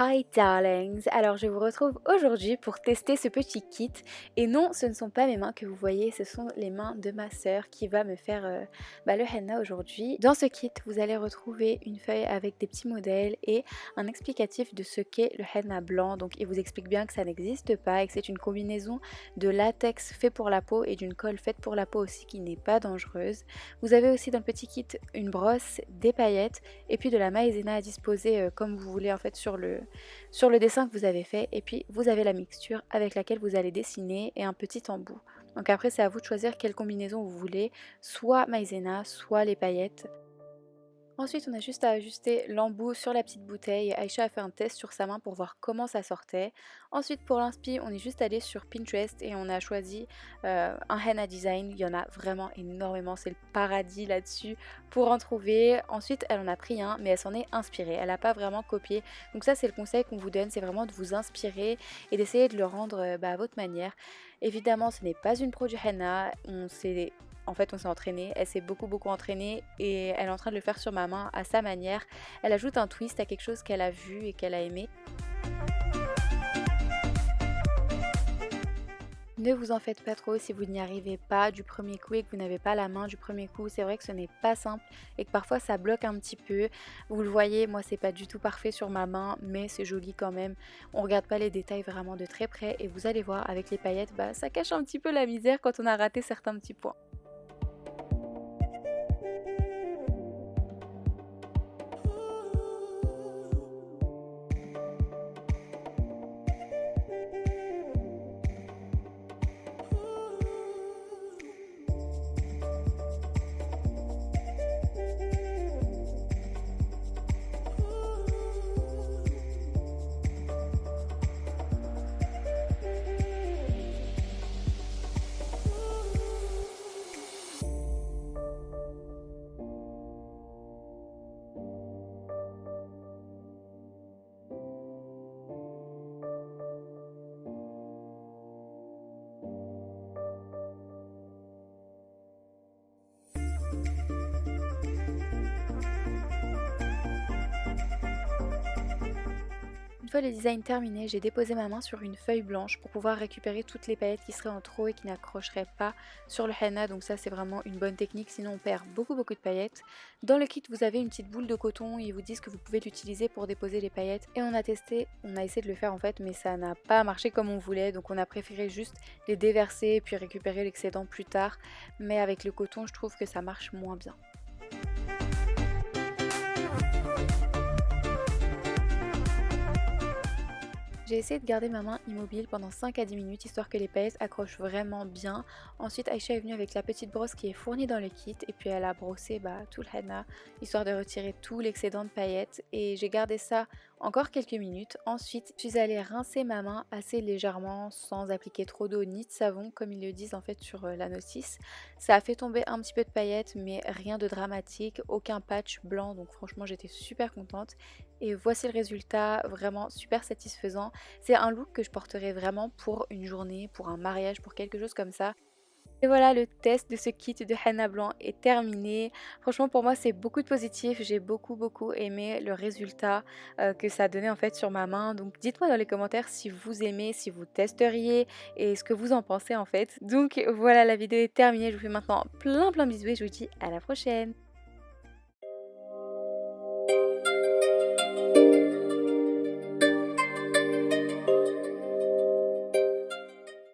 Hi darlings, alors je vous retrouve aujourd'hui pour tester ce petit kit et non ce ne sont pas mes mains que vous voyez, ce sont les mains de ma sœur qui va me faire le henna aujourd'hui. Dans ce kit vous allez retrouver une feuille avec des petits modèles et un explicatif de ce qu'est le henna blanc. Donc il vous explique bien que ça n'existe pas et que c'est une combinaison de latex fait pour la peau et d'une colle faite pour la peau aussi qui n'est pas dangereuse. Vous avez aussi dans le petit kit une brosse, des paillettes et puis de la maïzena à disposer comme vous voulez en fait sur le dessin que vous avez fait, et puis vous avez la mixture avec laquelle vous allez dessiner et un petit embout. Donc après c'est à vous de choisir quelle combinaison vous voulez, soit maïzena, soit les paillettes. Ensuite, on a juste à ajuster l'embout sur la petite bouteille. Aïcha a fait un test sur sa main pour voir comment ça sortait. Ensuite, pour l'inspi, on est juste allé sur Pinterest et on a choisi un henna design. Il y en a vraiment énormément, c'est le paradis là-dessus pour en trouver. Ensuite, elle en a pris un, mais elle s'en est inspirée. Elle n'a pas vraiment copié. Donc ça, c'est le conseil qu'on vous donne, c'est vraiment de vous inspirer et d'essayer de le rendre à votre manière. Évidemment, ce n'est pas une pro du henna. On s'est entraîné, elle s'est beaucoup entraînée et elle est en train de le faire sur ma main à sa manière. Elle ajoute un twist à quelque chose qu'elle a vu et qu'elle a aimé. Ne vous en faites pas trop si vous n'y arrivez pas du premier coup et que vous n'avez pas la main du premier coup. C'est vrai que ce n'est pas simple et que parfois ça bloque un petit peu. Vous le voyez, moi c'est pas du tout parfait sur ma main, mais c'est joli quand même. On regarde pas les détails vraiment de très près et vous allez voir avec les paillettes, ça cache un petit peu la misère quand on a raté certains petits points. Une fois les designs terminés, j'ai déposé ma main sur une feuille blanche pour pouvoir récupérer toutes les paillettes qui seraient en trop et qui n'accrocheraient pas sur le henna. Donc ça c'est vraiment une bonne technique, sinon on perd beaucoup de paillettes. Dans le kit vous avez une petite boule de coton et ils vous disent que vous pouvez l'utiliser pour déposer les paillettes. Et on a testé, on a essayé de le faire en fait, mais ça n'a pas marché comme on voulait. Donc on a préféré juste les déverser et puis récupérer l'excédent plus tard. Mais avec le coton je trouve que ça marche moins bien. J'ai essayé de garder ma main immobile pendant 5 à 10 minutes histoire que les paillettes accrochent vraiment bien. Ensuite Aïcha est venue avec la petite brosse qui est fournie dans le kit et puis elle a brossé tout le henna histoire de retirer tout l'excédent de paillettes et j'ai gardé ça encore quelques minutes. Ensuite je suis allée rincer ma main assez légèrement sans appliquer trop d'eau ni de savon comme ils le disent en fait sur la notice. Ça a fait tomber un petit peu de paillettes mais rien de dramatique, aucun patch blanc donc franchement j'étais super contente. Et voici le résultat, vraiment super satisfaisant. C'est un look que je porterai vraiment pour une journée, pour un mariage, pour quelque chose comme ça. Et voilà, le test de ce kit de henna blanc est terminé. Franchement, pour moi, c'est beaucoup de positif. J'ai beaucoup aimé le résultat que ça a donné en fait sur ma main. Donc, dites-moi dans les commentaires si vous aimez, si vous testeriez et ce que vous en pensez en fait. Donc, voilà, la vidéo est terminée. Je vous fais maintenant plein bisous et je vous dis à la prochaine.